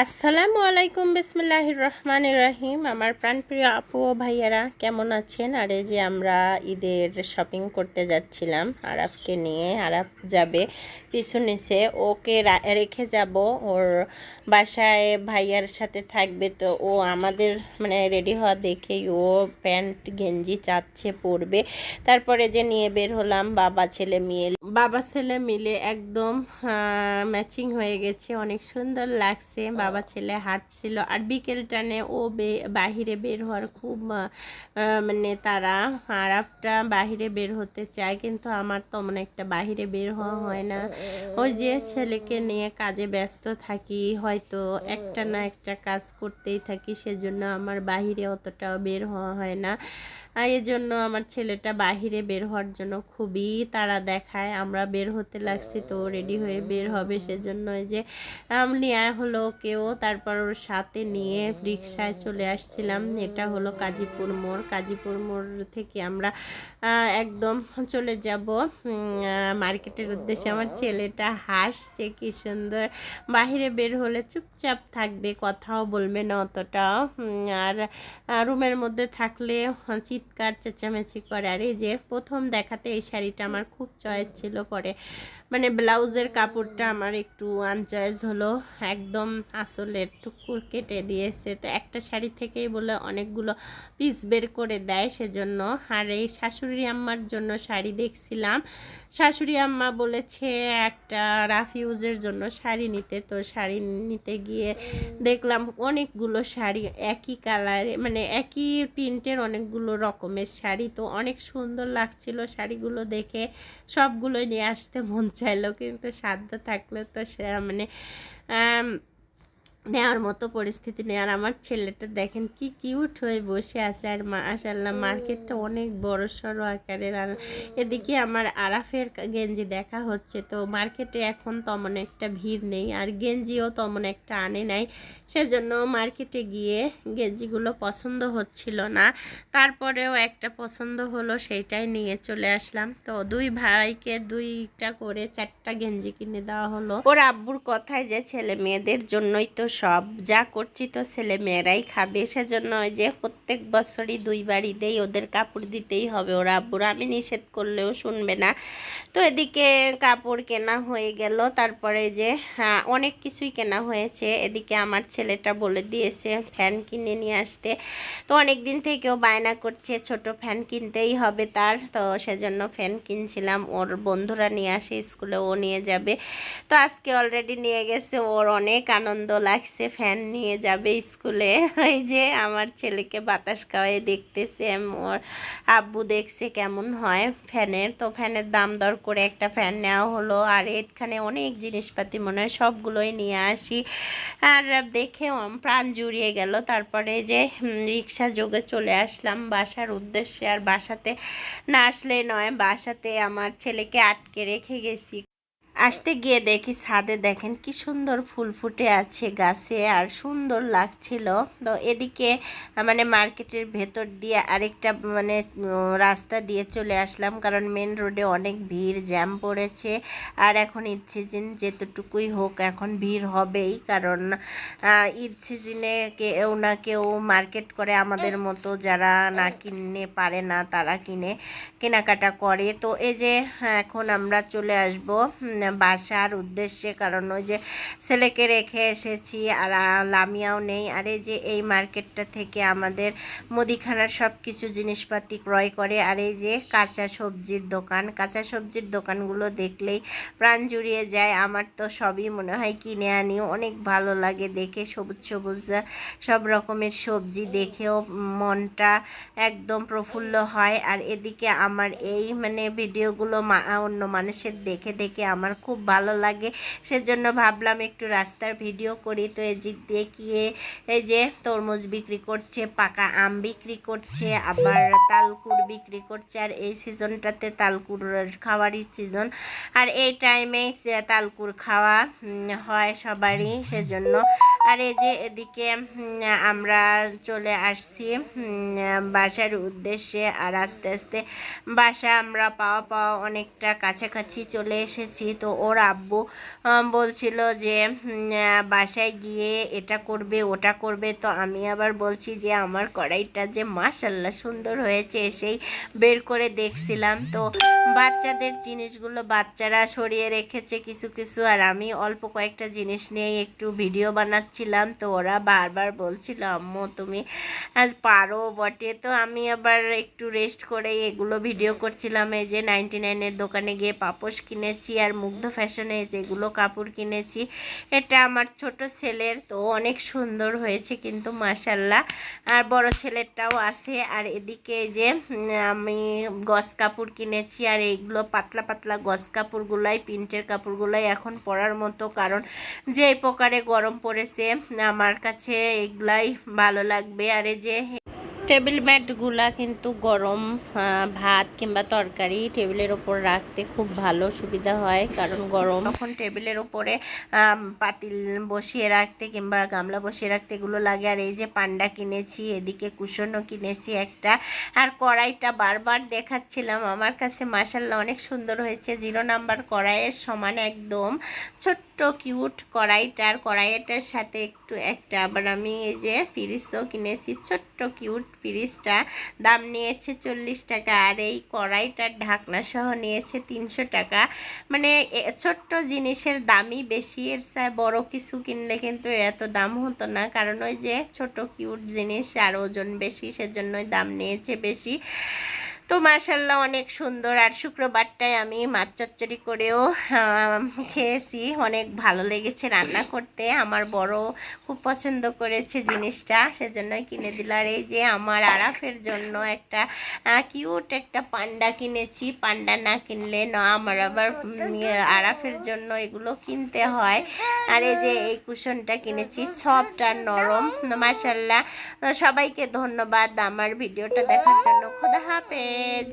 আসসালামু আলাইকুম, বিসমিল্লাহির রহমানির রহিম। আমার প্রাণপ্রিয় আপু ও ভাইয়ারা কেমন আছেন? আর এই যে আমরা ঈদের শপিং করতে যাচ্ছিলাম আরাফকে নিয়ে। আরাফ যাবে পিছু নিচে, ওকে রেখে যাব ওর বাসায়, ভাইয়ার সাথে থাকবে। তো ও আমাদের মানে রেডি হওয়া দেখেই ও প্যান্ট গেঞ্জি চাচ্ছে পরবে। তারপরে যে নিয়ে বের হলাম, বাবা ছেলে মিলে একদম ম্যাচিং হয়ে গেছে, অনেক সুন্দর লাগছে। বাবা ছেলে হাঁটছিল আর বিকেল টানে ও বাহিরে বের হওয়ার খুব মানে তারা আরাফটা বাহিরে বের হতে চায়, কিন্তু আমার তেমন একটা বাহিরে বের হওয়া হয় না। ওই যে ছেলেকে নিয়ে কাজে ব্যস্ত থাকি, হয়তো একটা না একটা কাজ করতেই থাকি, সেজন্য আমার বাহিরে অতটাও বের হওয়া হয় না। এই জন্য আমার ছেলেটা বাহিরে বের হওয়ার জন্য খুবই তাড়া দেখায়। আমরা বের হতে লাগছি, তো রেডি হয়ে বের হবে, সেজন্য এই যে নেওয়া হলো কেউ। তারপর ওর সাথে নিয়ে রিক্সায় চলে আসছিলাম। এটা হলো কাজীপুর মোড়। কাজীপুর মোড় থেকে আমরা একদম চলে যাব মার্কেটের উদ্দেশ্যে। আমার ছেলেটা হাসছে কি সুন্দর, বাহিরে বের হলে চুপচাপ থাকবে, কথাও বলবে না অতটা। আর রুমের মধ্যে থাকলে চিৎকার চেঁচামেচি করে। আর এই যে প্রথম দেখাতে এই শাড়িটা আমার খুব চয়েস ছিল, পরে মানে ব্লাউজের কাপড়টা আমার একটু আনচয়েস হলো, একদম আসলের টুকু কেটে দিয়েছে। তো একটা শাড়ি থেকেই বলে অনেকগুলো পিস বের করে দেয়, সেজন্য। আর এই শাশুড়ি আম্মার জন্য শাড়ি দেখছিলাম। শাশুড়ি আম্মা বলেছে একটা রাফ ইউজের জন্য শাড়ি নিতে। তো শাড়ি নিতে গিয়ে দেখলাম অনেকগুলো শাড়ি একই কালারে, মানে একই প্রিন্টের অনেকগুলো রকমের শাড়ি। তো অনেক সুন্দর লাগছিল শাড়িগুলো দেখে, সবগুলোই নিয়ে আসতে মন চাইলো, কিন্তু সাধ্য থাকলে তো সে মানে নেওয়ার মতো পরিস্থিতি নেই। আর আমার ছেলেটা দেখেন কি কিউট হয়ে বসে আছে। আর মাশাআল্লাহ মার্কেটটা অনেক বড় সড়ো আকারের। আর এদিকে আমার আরাফের গেঞ্জি দেখা হচ্ছে। তো মার্কেটে এখন তেমন একটা ভিড় নেই, আর গেঞ্জিও তেমন একটা আনে নাই, সেজন্য মার্কেটে গিয়ে গেঞ্জিগুলো পছন্দ হচ্ছিল না। তারপরেও একটা পছন্দ হলো, সেইটাই নিয়ে চলে আসলাম। তো দুই ভাইকে দুইটা করে চারটা গেঞ্জি কিনে দেওয়া হলো। ওর আব্বুর কথায় যে ছেলে মেয়েদের জন্যই তো সব, যা করছি তো ছেলে মেয়েরাই খাবে, সেজন্য ওই যে প্রত্যেক বছরই দুইবারই দেই, ওদের কাপড় দিতেই হবে ওর আব্বুর, আমি নিষেধ করলেও শুনবে না। তো এদিকে কাপড় কেনা হয়ে গেল, তারপরে যে অনেক কিছুই কেনা হয়েছে। এদিকে আমার ছেলেটা বলে দিয়েছে ফ্যান কিনে নিয়ে আসতে। তো অনেক দিন থেকেও বায়না করছে ছোট ফ্যান কিনতেই হবে তার, তো সেজন্য ফ্যান কিনছিলাম। ওর বন্ধুরা নিয়ে আসে স্কুলে, ও নিয়ে যাবে। তো আজকে অলরেডি নিয়ে গেছে, ওর অনেক আনন্দ লাগছে, ফ্যান নিয়ে যাবে স্কুলে। ওই যে আমার ছেলেকে বাতাস খাওয়াই দেখতেছে, ওর আব্বু দেখছে কেমন হয় ফ্যানের। তো ফ্যানের দাম দর করে একটা ফ্যান নেওয়া হলো। আর এখানে অনেক জিনিসপাতি মনে হয় সবগুলোই নিয়ে আসি, আর দেখে প্রাণ জুড়িয়ে গেল। তারপরে যে রিক্সা যোগে চলে আসলাম বাসার উদ্দেশ্যে। আর বাসাতে না আসলে নয়, বাসাতে আমার ছেলেকে আটকে রেখে গেছি। আসতে গিয়ে দেখি ছাদে দেখেন কি সুন্দর ফুল ফুটে আছে গাছে, আর সুন্দর লাগছিল। তো এদিকে মানে মার্কেটের ভেতর দিয়ে আরেকটা মানে রাস্তা দিয়ে চলে আসলাম, কারণ মেন রোডে অনেক ভিড়, জ্যাম পড়েছে। আর এখন ঈদ সিজন যেতটুকুই হোক এখন ভিড় হবেই, কারণ ঈদ সিজনে কেউ না কেউ মার্কেট করে, আমাদের মতো যারা না কিনে পারে না তারা কেনাকাটা করে। তো এই যে এখন আমরা চলে আসব বাসার উদ্দেশ্যে, কারণ ওই যে ছেলেকে রেখে এসেছি আর লামিয়াও নেই। আর এই যে এই মার্কেটটা থেকে আমাদের মুদিখানার সব কিছু জিনিসপাতি ক্রয় করে। আর এই যে কাঁচা সবজির দোকান, কাঁচা সবজির দোকানগুলো দেখলেই প্রাণ জুড়িয়ে যায়। আমার তো সবই মনে হয় কিনে আনি, অনেক ভালো লাগে দেখে, সবুজ সবুজ সব রকমের সবজি দেখেও মনটা একদম প্রফুল্ল হয়। আর এদিকে আমার এই মানে ভিডিওগুলো অন্য মানুষের দেখে দেখে আমার খুব ভালো লাগে, সেজন্য ভাবলাম একটু রাস্তার ভিডিও করি। তো এদিক দিয়ে গিয়ে এই যে তরমুজ বিক্রি করছে, পাকা আম বিক্রি করছে, আবার তালকুড় বিক্রি করছে। আর এই সিজনটাতে তালকুড় খাওয়ারই সিজন, আর এই টাইমে তালকুড় খাওয়া হয় সবারই, সেজন্য। আর এই যে এদিকে আমরা চলে আসছি বাসার উদ্দেশ্যে। আর আস্তে আস্তে বাসা আমরা পাওয়া অনেকটা কাছাকাছি চলে এসেছি। তো ওর আব্বু বলছিল যে বাসায় গিয়ে এটা করবে ওটা করবে। তো আমি আবার বলছি যে আমার কড়াইটা যে মাশাল্লাহ সুন্দর হয়েছে, সেই বের করে দেখছিলাম। তো বাচ্চাদের জিনিসগুলো বাচ্চারা সরিয়ে রেখেছে কিছু কিছু, আর আমি অল্প কয়েকটা জিনিস নিয়ে একটু ভিডিও বানাচ্ছিলাম। তো ওরা বারবার বলছিল আম্মু তুমি আজ পারো বটে। তো আমি আবার একটু রেস্ট করে এগুলো ভিডিও করছিলাম। এই যে 99-এর দোকানে গিয়ে পাপোশ কিনেছি, আর মুগ্ধ ফ্যাশনে যেগুলো কাপড় কিনেছি এটা আমার ছোট ছেলের। তো অনেক সুন্দর হয়েছে কিন্তু মাশাল্লাহ, আর বড় ছেলেরটাও আছে। আর এদিকে যে আমি গস কাপড় কিনেছি, আর এইগুলো পাতলা পাতলা গস কাপড়গুলাই প্রিন্টের কাপড়গুলাই এখন পরার মতো, কারণ যে প্রকারে গরম পড়েছে আমার কাছে এগুলাই ভালো লাগবে। আর এই যে টেবিল ম্যাটগুলা কিন্তু গরম ভাত কিংবা তরকারি টেবিলের ওপর রাখতে খুব ভালো সুবিধা হয়, কারণ গরম তখন টেবিলের ওপরে পাতিল বসিয়ে রাখতে কিংবা গামলা বসিয়ে রাখতে এগুলো লাগে। আর এই যে পান্ডা কিনেছি, এদিকে কুশনও কিনেছি একটা। আর কড়াইটা বারবার দেখাচ্ছিলাম, আমার কাছে মাশাল্লাহ অনেক সুন্দর হয়েছে। 0 নাম্বার কড়াইয়ের সমান একদম ছোট্ট কিউট কড়াইটার, কড়াইটার সাথে একটা আবার আমি এই যে পিরিসও কিনেছি, ছোট্ট কিউট পিরিসটা দাম নিয়েছে 40 টাকা। আর এই কড়াইটার ঢাকনা সহ নিয়েছে 300 টাকা। মানে ছোট্ট জিনিসের দামই বেশি, এর চেয়ে বড় কিছু কিনলে কিন্তু এত দাম হতো না, কারণ ওই যে ছোট কিউট জিনিস আর ওজন বেশি, সেজন্যই দাম নিয়েছে বেশি। তো মাশাল্লাহ অনেক সুন্দর। আর শুক্রবারটায় আমি মাছ চচ্চড়ি করেও খেয়েছি, অনেক ভালো লেগেছে রান্না করতে। আমার বড় খুব পছন্দ করেছে জিনিসটা, সেজন্যই কিনে দিল। আর এই যে আমার আরাফের জন্য একটা কিউট একটা পান্ডা কিনেছি, পান্ডা না কিনলে না আমার আবার আরাফের জন্য এগুলো কিনতে হয়। আর এই যে এই কুশনটা কিনেছি, সফট আর নরম মাশাল্লাহ। সবাইকে ধন্যবাদ আমার ভিডিওটা দেখার জন্য। খোদা হাফেজ।